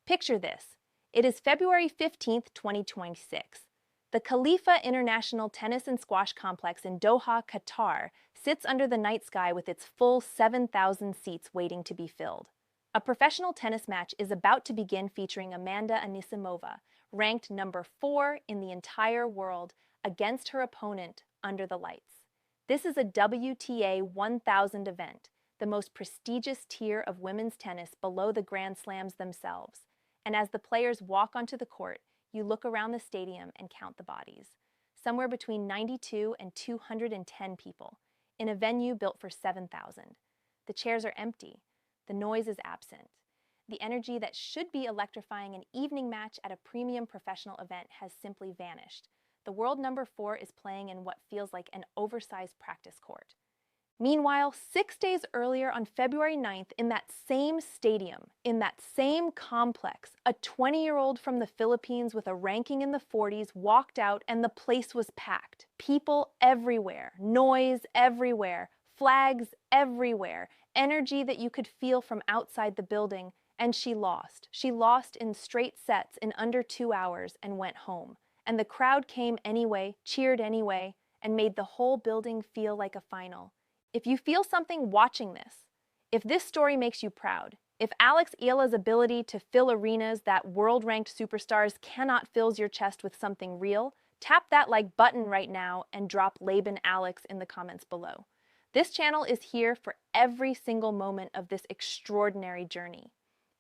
Picture this. It is February 15th, 2026. The Khalifa International Tennis and Squash Complex in Doha, Qatar, sits under the night sky with its full 7,000 seats waiting to be filled. A professional tennis match is about to begin featuring Amanda Anisimova, ranked number 4 in the entire world, against her opponent under the lights. This is a WTA 1000 event, the most prestigious tier of women's tennis below the Grand Slams themselves. And as the players walk onto the court, you look around the stadium and count the bodies. Somewhere between 92 and 210 people, in a venue built for 7,000. The chairs are empty. The noise is absent. The energy that should be electrifying an evening match at a premium professional event has simply vanished. The world number 4 is playing in what feels like an oversized practice court. Meanwhile, 6 days earlier on February 9th, in that same stadium, in that same complex, a 20-year-old from the Philippines with a ranking in the 40s walked out and the place was packed. People everywhere, noise everywhere, flags everywhere, energy that you could feel from outside the building, and she lost. She lost in straight sets in under 2 hours and went home. And the crowd came anyway, cheered anyway, and made the whole building feel like a final. If you feel something watching this, if this story makes you proud, if Alex Eala's ability to fill arenas that world-ranked superstars cannot fills your chest with something real, tap that like button right now and drop Laban Alex in the comments below. This channel is here for every single moment of this extraordinary journey.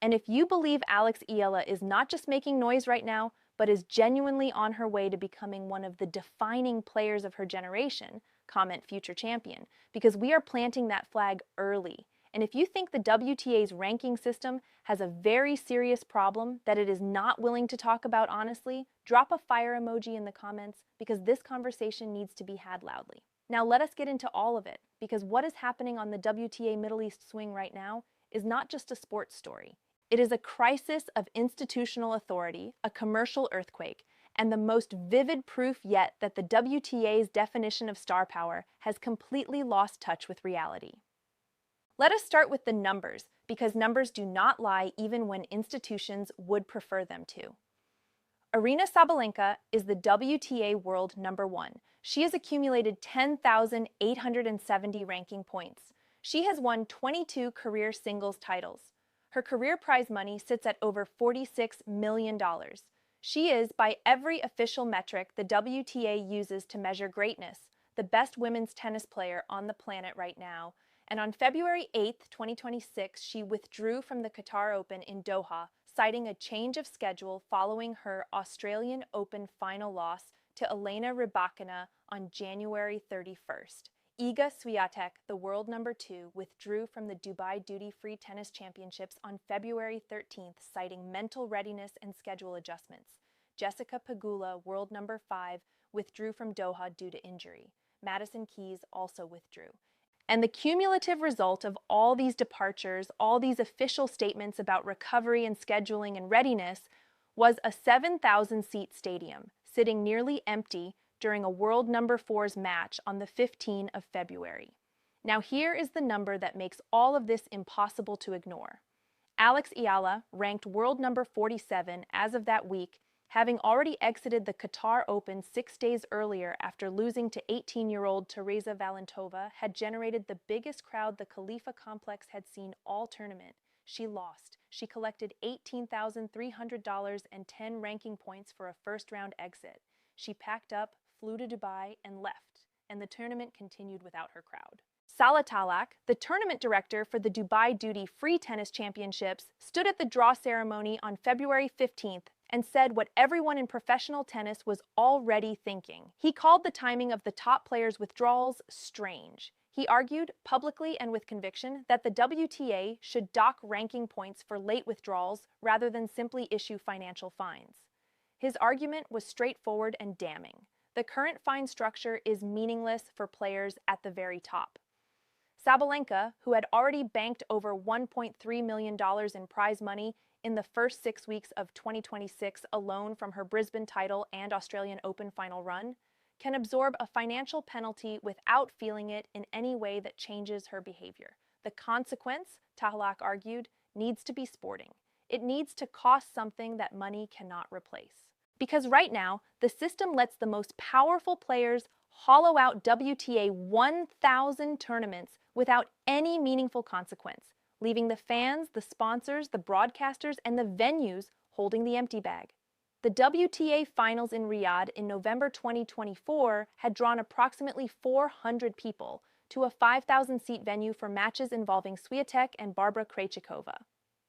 And if you believe Alex Eala is not just making noise right now, but is genuinely on her way to becoming one of the defining players of her generation, comment future champion, because we are planting that flag early. And if you think the WTA's ranking system has a very serious problem that it is not willing to talk about honestly, drop a fire emoji in the comments, because this conversation needs to be had loudly. Now let us get into all of it, because what is happening on the WTA Middle East swing right now is not just a sports story. It is a crisis of institutional authority, a commercial earthquake, and the most vivid proof yet that the WTA's definition of star power has completely lost touch with reality. Let us start with the numbers, because numbers do not lie even when institutions would prefer them to. Aryna Sabalenka is the WTA world number 1. She has accumulated 10,870 ranking points. She has won 22 career singles titles. Her career prize money sits at over $46 million. She is, by every official metric the WTA uses to measure greatness, the best women's tennis player on the planet right now. And on February 8th, 2026, she withdrew from the Qatar Open in Doha, citing a change of schedule following her Australian Open final loss to Aryna Sabalenka on January 31st. Iga Swiatek, the world number 2, withdrew from the Dubai Duty-Free Tennis Championships on February 13th, citing mental readiness and schedule adjustments. Jessica Pegula, world number 5, withdrew from Doha due to injury. Madison Keys also withdrew. And the cumulative result of all these departures, all these official statements about recovery and scheduling and readiness, was a 7,000-seat stadium, sitting nearly empty during a world number 4's match on the 15th of February. Now here is the number that makes all of this impossible to ignore. Alex Eala, ranked world number 47 as of that week, having already exited the Qatar Open 6 days earlier after losing to 18-year-old Teresa Valentova, had generated the biggest crowd the Khalifa complex had seen all tournament. She lost. She collected $18,300 and 10 ranking points for a first-round exit. She packed up, flew to Dubai, and left, and the tournament continued without her crowd. Salah Talak, the tournament director for the Dubai Duty-Free Tennis Championships, stood at the draw ceremony on February 15th and said what everyone in professional tennis was already thinking. He called the timing of the top players' withdrawals strange. He argued, publicly and with conviction, that the WTA should dock ranking points for late withdrawals rather than simply issue financial fines. His argument was straightforward and damning. The current fine structure is meaningless for players at the very top. Sabalenka, who had already banked over $1.3 million in prize money in the first 6 weeks of 2026 alone from her Brisbane title and Australian Open final run, can absorb a financial penalty without feeling it in any way that changes her behavior. The consequence, Talak argued, needs to be sporting. It needs to cost something that money cannot replace. Because right now, the system lets the most powerful players hollow out WTA 1,000 tournaments without any meaningful consequence, leaving the fans, the sponsors, the broadcasters, and the venues holding the empty bag. The WTA Finals in Riyadh in November 2024 had drawn approximately 400 people to a 5,000-seat venue for matches involving Swiatek and Barbara Krejcikova.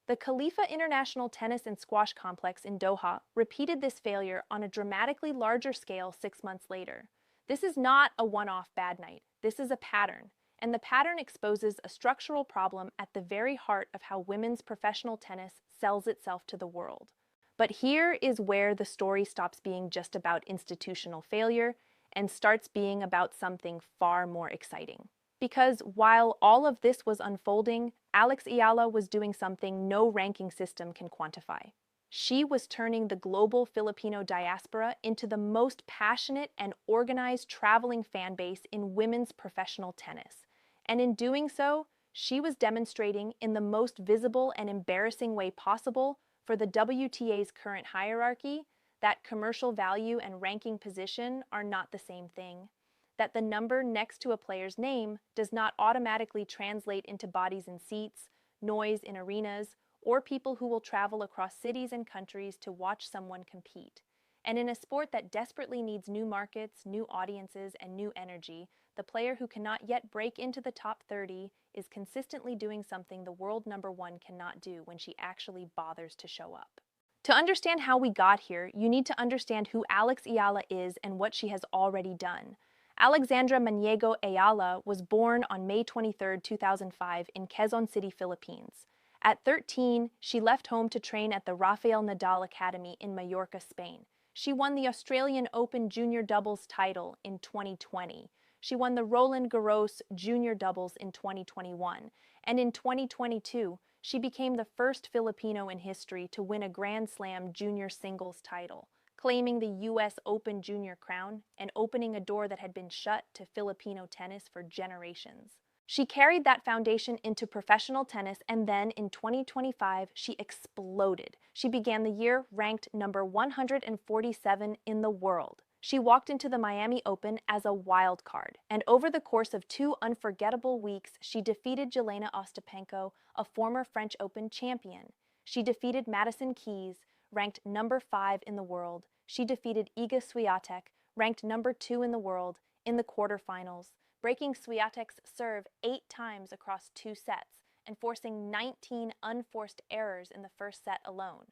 The Khalifa International Tennis and Squash Complex in Doha repeated this failure on a dramatically larger scale 6 months later. This is not a one-off bad night. This is a pattern, and the pattern exposes a structural problem at the very heart of how women's professional tennis sells itself to the world. But here is where the story stops being just about institutional failure and starts being about something far more exciting. Because while all of this was unfolding, Alex Eala was doing something no ranking system can quantify. She was turning the global Filipino diaspora into the most passionate and organized traveling fan base in women's professional tennis. And in doing so, she was demonstrating in the most visible and embarrassing way possible for the WTA's current hierarchy that commercial value and ranking position are not the same thing, that the number next to a player's name does not automatically translate into bodies in seats, noise in arenas, or people who will travel across cities and countries to watch someone compete. And in a sport that desperately needs new markets, new audiences, and new energy, the player who cannot yet break into the top 30 is consistently doing something the world number one cannot do when she actually bothers to show up. To understand how we got here, you need to understand who Alex Eala is and what she has already done. Alexandra Maniego Eala was born on May 23, 2005 in Quezon City, Philippines. At 13, she left home to train at the Rafael Nadal Academy in Mallorca, Spain. She won the Australian Open Junior Doubles title in 2020. She won the Roland Garros Junior Doubles in 2021. And in 2022, she became the first Filipino in history to win a Grand Slam junior singles title, claiming the U.S. Open Junior crown and opening a door that had been shut to Filipino tennis for generations. She carried that foundation into professional tennis, and then in 2025, she exploded. She began the year ranked number 147 in the world. She walked into the Miami Open as a wild card, and over the course of 2 unforgettable weeks, she defeated Jelena Ostapenko, a former French Open champion. She defeated Madison Keys, ranked number 5 in the world. She defeated Iga Swiatek, ranked number 2 in the world, in the quarterfinals, breaking Swiatek's serve 8 times across 2 sets and forcing 19 unforced errors in the first set alone.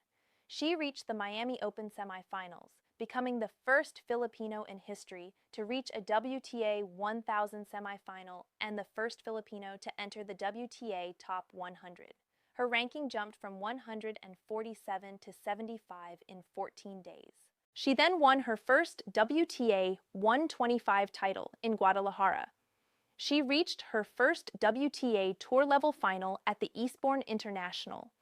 She reached the Miami Open semifinals, becoming the first Filipino in history to reach a WTA 1000 semifinal and the first Filipino to enter the WTA Top 100. Her ranking jumped from 147 to 75 in 14 days. She then won her first WTA 125 title in Guadalajara. She reached her first WTA Tour-level final at the Eastbourne International.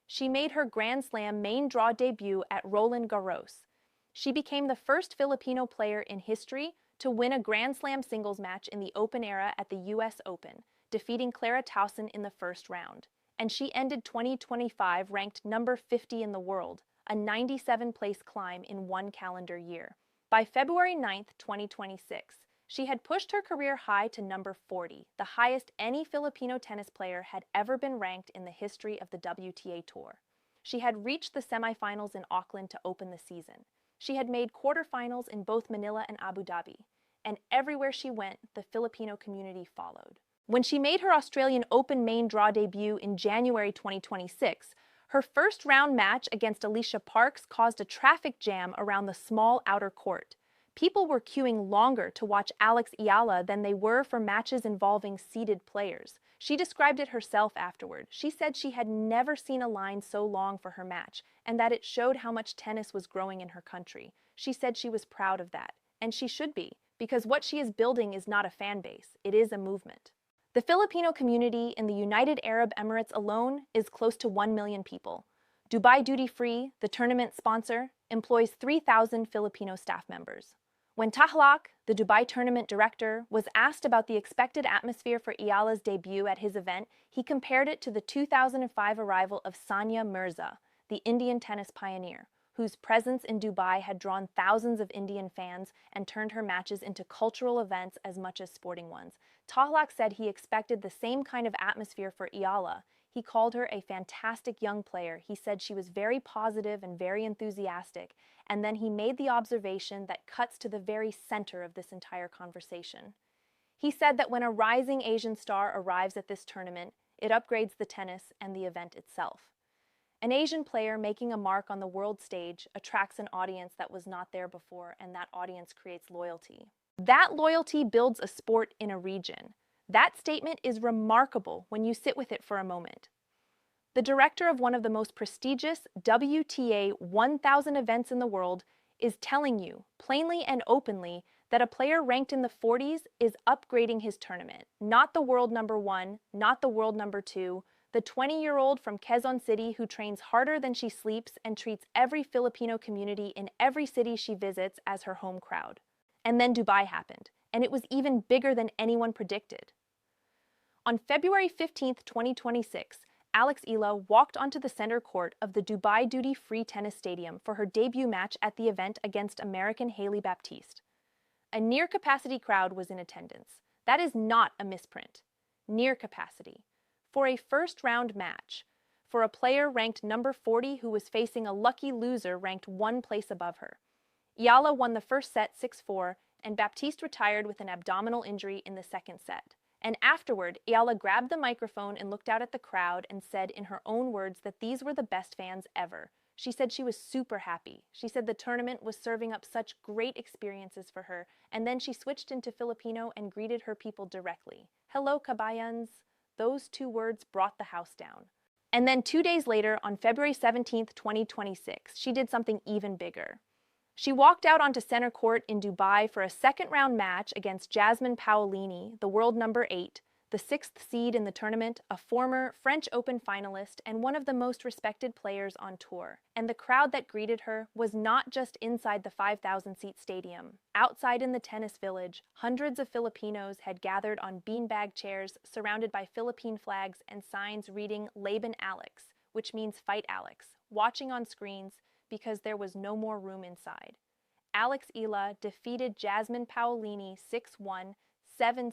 She made her Grand Slam main draw debut at Roland Garros. She became the first Filipino player in history to win a Grand Slam singles match in the Open era at the U.S. Open, defeating Clara Tauson in the first round. And she ended 2025 ranked number 50 in the world, a 97-place climb in 1 calendar year. By February 9, 2026, she had pushed her career high to number 40, the highest any Filipino tennis player had ever been ranked in the history of the WTA Tour. She had reached the semifinals in Auckland to open the season. She had made quarterfinals in both Manila and Abu Dhabi, and everywhere she went, the Filipino community followed. When she made her Australian Open main draw debut in January 2026, her first round match against Alicia Parks caused a traffic jam around the small outer court. People were queuing longer to watch Alex Eala than they were for matches involving seeded players. She described it herself afterward. She said she had never seen a line so long for her match, and that it showed how much tennis was growing in her country. She said she was proud of that, and she should be, because what she is building is not a fan base, it is a movement. The Filipino community in the United Arab Emirates alone is close to 1 million people. Dubai Duty Free, the tournament sponsor, employs 3,000 Filipino staff members. When Tahlak, the Dubai tournament director, was asked about the expected atmosphere for Eala's debut at his event, he compared it to the 2005 arrival of Sania Mirza, the Indian tennis pioneer, whose presence in Dubai had drawn thousands of Indian fans and turned her matches into cultural events as much as sporting ones. Tahlak said he expected the same kind of atmosphere for Eala. He called her a fantastic young player. He said she was very positive and very enthusiastic, and then he made the observation that cuts to the very center of this entire conversation. He said that when a rising Asian star arrives at this tournament, it upgrades the tennis and the event itself. An Asian player making a mark on the world stage attracts an audience that was not there before, and that audience creates loyalty. That loyalty builds a sport in a region. That statement is remarkable when you sit with it for a moment. The director of one of the most prestigious WTA 1000 events in the world is telling you, plainly and openly, that a player ranked in the 40s is upgrading his tournament. Not the world number 1, not the world number 2, the 20-year-old from Quezon City who trains harder than she sleeps and treats every Filipino community in every city she visits as her home crowd. And then Dubai happened, and it was even bigger than anyone predicted. On February 15, 2026, Alex Eala walked onto the center court of the Dubai Duty-Free Tennis Stadium for her debut match at the event against American Hailey Baptiste. A near-capacity crowd was in attendance. That is not a misprint. Near capacity. For a first-round match, for a player ranked number 40 who was facing a lucky loser ranked one place above her. Eala won the first set 6-4, and Baptiste retired with an abdominal injury in the second set. And afterward, Eala grabbed the microphone and looked out at the crowd and said in her own words that these were the best fans ever. She said she was super happy. She said the tournament was serving up such great experiences for her, and then she switched into Filipino and greeted her people directly. Hello, kabayans. Those two words brought the house down. And then 2 days later, on February 17, 2026, she did something even bigger. She walked out onto center court in Dubai for a second-round match against Jasmine Paolini, the world number 8, the 6th seed in the tournament, a former French Open finalist and one of the most respected players on tour. And the crowd that greeted her was not just inside the 5,000-seat stadium. Outside in the tennis village, hundreds of Filipinos had gathered on beanbag chairs surrounded by Philippine flags and signs reading Laban Alex, which means fight Alex, watching on screens because there was no more room inside. Alex Eala defeated Jasmine Paolini 6-1, 7-6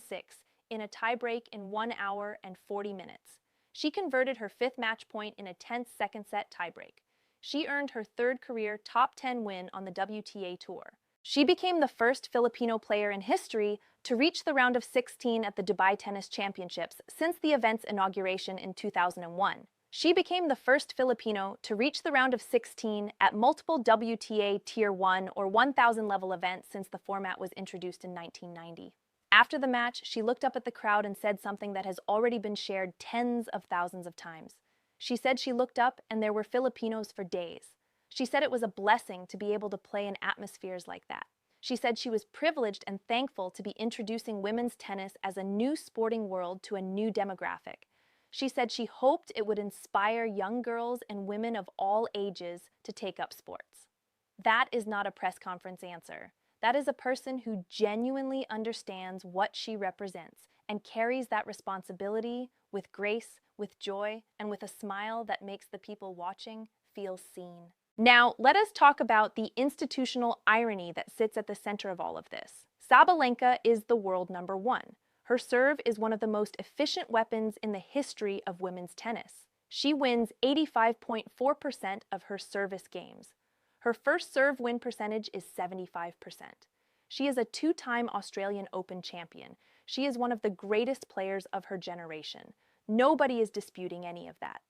in a tiebreak in 1 hour and 40 minutes. She converted her 5th match point in a tense second set tiebreak. She earned her 3rd career top 10 win on the WTA Tour. She became the first Filipino player in history to reach the round of 16 at the Dubai Tennis Championships since the event's inauguration in 2001. She became the first Filipino to reach the round of 16 at multiple WTA Tier 1 or 1000 level events since the format was introduced in 1990. After the match, she looked up at the crowd and said something that has already been shared tens of thousands of times. She said she looked up and there were Filipinos for days. She said it was a blessing to be able to play in atmospheres like that. She said she was privileged and thankful to be introducing women's tennis as a new sporting world to a new demographic. She said she hoped it would inspire young girls and women of all ages to take up sports. That is not a press conference answer. That is a person who genuinely understands what she represents and carries that responsibility with grace, with joy, and with a smile that makes the people watching feel seen. Now, let us talk about the institutional irony that sits at the center of all of this. Sabalenka is the world number 1. Her serve is one of the most efficient weapons in the history of women's tennis. She wins 85.4% of her service games. Her first serve win percentage is 75%. She is a 2-time Australian Open champion. She is one of the greatest players of her generation. Nobody is disputing any of that.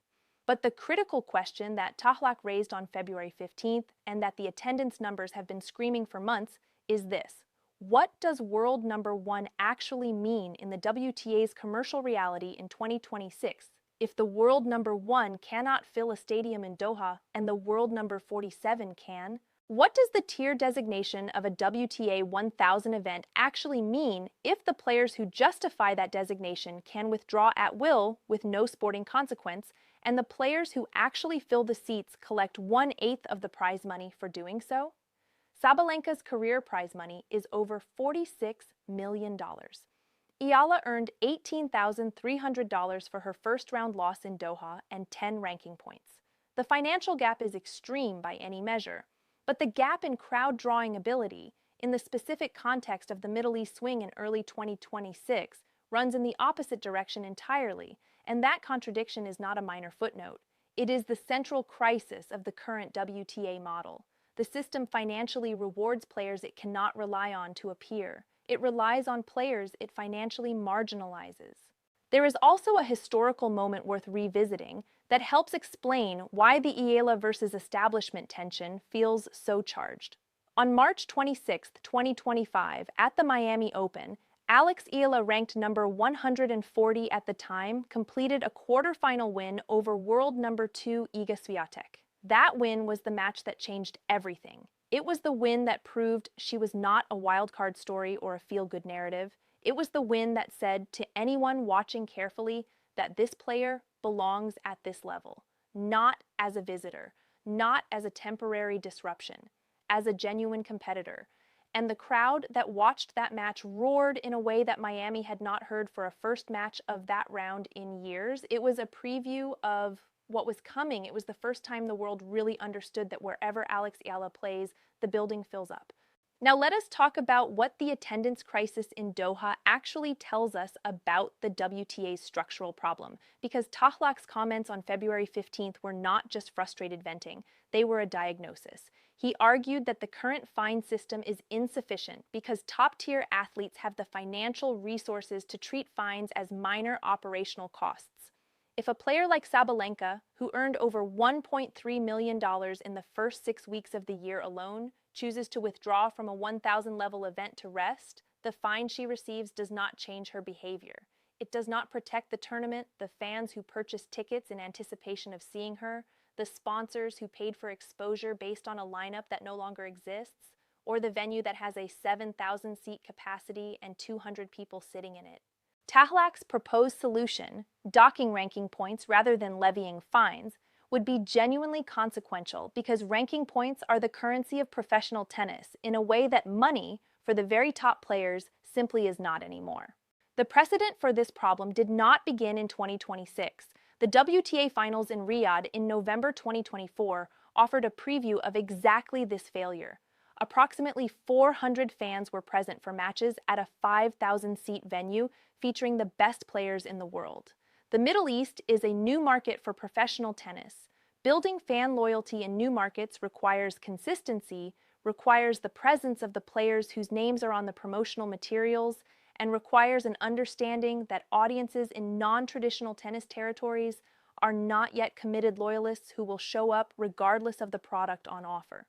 But the critical question that Tahlak raised on February 15th and that the attendance numbers have been screaming for months is this. What does world number 1 actually mean in the WTA's commercial reality in 2026 if the world number 1 cannot fill a stadium in Doha and the world number 47 can? What does the tier designation of a WTA 1000 event actually mean if the players who justify that designation can withdraw at will with no sporting consequence, and the players who actually fill the seats collect 1/8 of the prize money for doing so? Sabalenka's career prize money is over $46 million. Eala earned $18,300 for her first-round loss in Doha and 10 ranking points. The financial gap is extreme by any measure, but the gap in crowd-drawing ability, in the specific context of the Middle East swing in early 2026, runs in the opposite direction entirely, and that contradiction is not a minor footnote. It is the central crisis of the current WTA model. The system financially rewards players it cannot rely on to appear. It relies on players it financially marginalizes. There is also a historical moment worth revisiting that helps explain why the Eala versus establishment tension feels so charged. On March 26, 2025, at the Miami Open, Alex Eala, ranked number 140 at the time, completed a quarterfinal win over world number 2 Iga Swiatek. That win was the match that changed everything. It was the win that proved she was not a wildcard story or a feel-good narrative. It was the win that said to anyone watching carefully that this player belongs at this level, not as a visitor, not as a temporary disruption, as a genuine competitor. And the crowd that watched that match roared in a way that Miami had not heard for a first match of that round in years. It was a preview of what was coming. It was the first time the world really understood that wherever Alex Eala plays, the building fills up. Now let us talk about what the attendance crisis in Doha actually tells us about the WTA's structural problem, because Tahlak's comments on February 15th were not just frustrated venting, they were a diagnosis. He argued that the current fine system is insufficient because top-tier athletes have the financial resources to treat fines as minor operational costs. If a player like Sabalenka, who earned over $1.3 million in the first 6 weeks of the year alone, chooses to withdraw from a 1,000-level event to rest, the fine she receives does not change her behavior. It does not protect the tournament, the fans who purchased tickets in anticipation of seeing her, the sponsors who paid for exposure based on a lineup that no longer exists, or the venue that has a 7,000-seat capacity and 200 people sitting in it. Tahlak's proposed solution, docking ranking points rather than levying fines, would be genuinely consequential because ranking points are the currency of professional tennis in a way that money, for the very top players, simply is not anymore. The precedent for this problem did not begin in 2026. The WTA Finals in Riyadh in November 2024 offered a preview of exactly this failure. Approximately 400 fans were present for matches at a 5,000-seat venue featuring the best players in the world. The Middle East is a new market for professional tennis. Building fan loyalty in new markets requires consistency, requires the presence of the players whose names are on the promotional materials, and requires an understanding that audiences in non-traditional tennis territories are not yet committed loyalists who will show up regardless of the product on offer.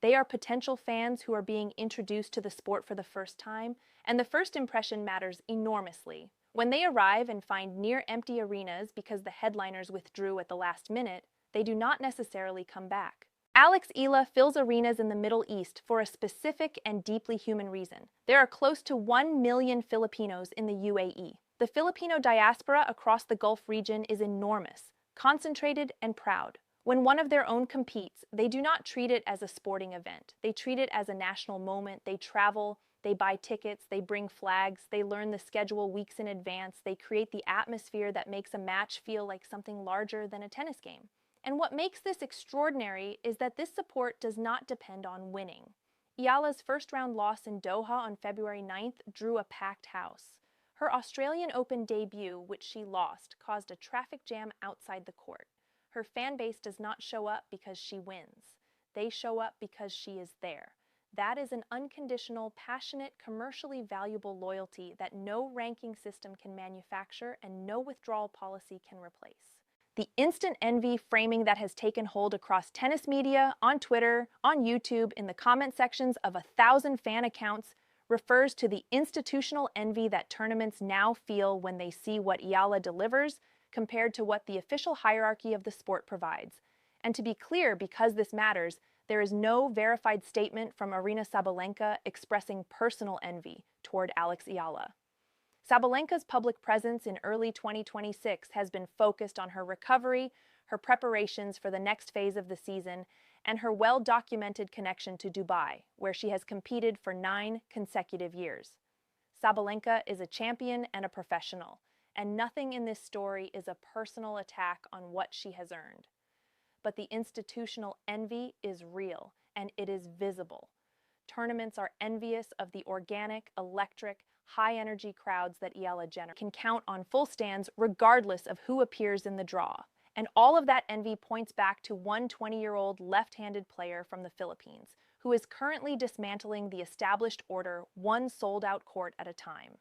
They are potential fans who are being introduced to the sport for the first time, and the first impression matters enormously. When they arrive and find near-empty arenas because the headliners withdrew at the last minute, they do not necessarily come back. Alex Eala fills arenas in the Middle East for a specific and deeply human reason. There are close to 1 million Filipinos in the UAE. The Filipino diaspora across the Gulf region is enormous, concentrated, and proud. When one of their own competes, they do not treat it as a sporting event. They treat it as a national moment. They travel, they buy tickets, they bring flags, they learn the schedule weeks in advance, they create the atmosphere that makes a match feel like something larger than a tennis game. And what makes this extraordinary is that this support does not depend on winning. Eala's first-round loss in Doha on February 9th drew a packed house. Her Australian Open debut, which she lost, caused a traffic jam outside the court. Her fan base does not show up because she wins. They show up because she is there. That is an unconditional, passionate, commercially valuable loyalty that no ranking system can manufacture and no withdrawal policy can replace. The instant envy framing that has taken hold across tennis media, on Twitter, on YouTube, in the comment sections of 1,000 fan accounts refers to the institutional envy that tournaments now feel when they see what Eala delivers compared to what the official hierarchy of the sport provides. And to be clear, because this matters, there is no verified statement from Aryna Sabalenka expressing personal envy toward Alex Eala. Sabalenka's public presence in early 2026 has been focused on her recovery, her preparations for the next phase of the season, and her well-documented connection to Dubai, where she has competed for 9 consecutive years. Sabalenka is a champion and a professional, and nothing in this story is a personal attack on what she has earned. but the institutional envy is real, and it is visible. Tournaments are envious of the organic, electric, high-energy crowds that Eala can count on full stands regardless of who appears in the draw. And all of that envy points back to one 20-year-old left-handed player from the Philippines, who is currently dismantling the established order one sold-out court at a time.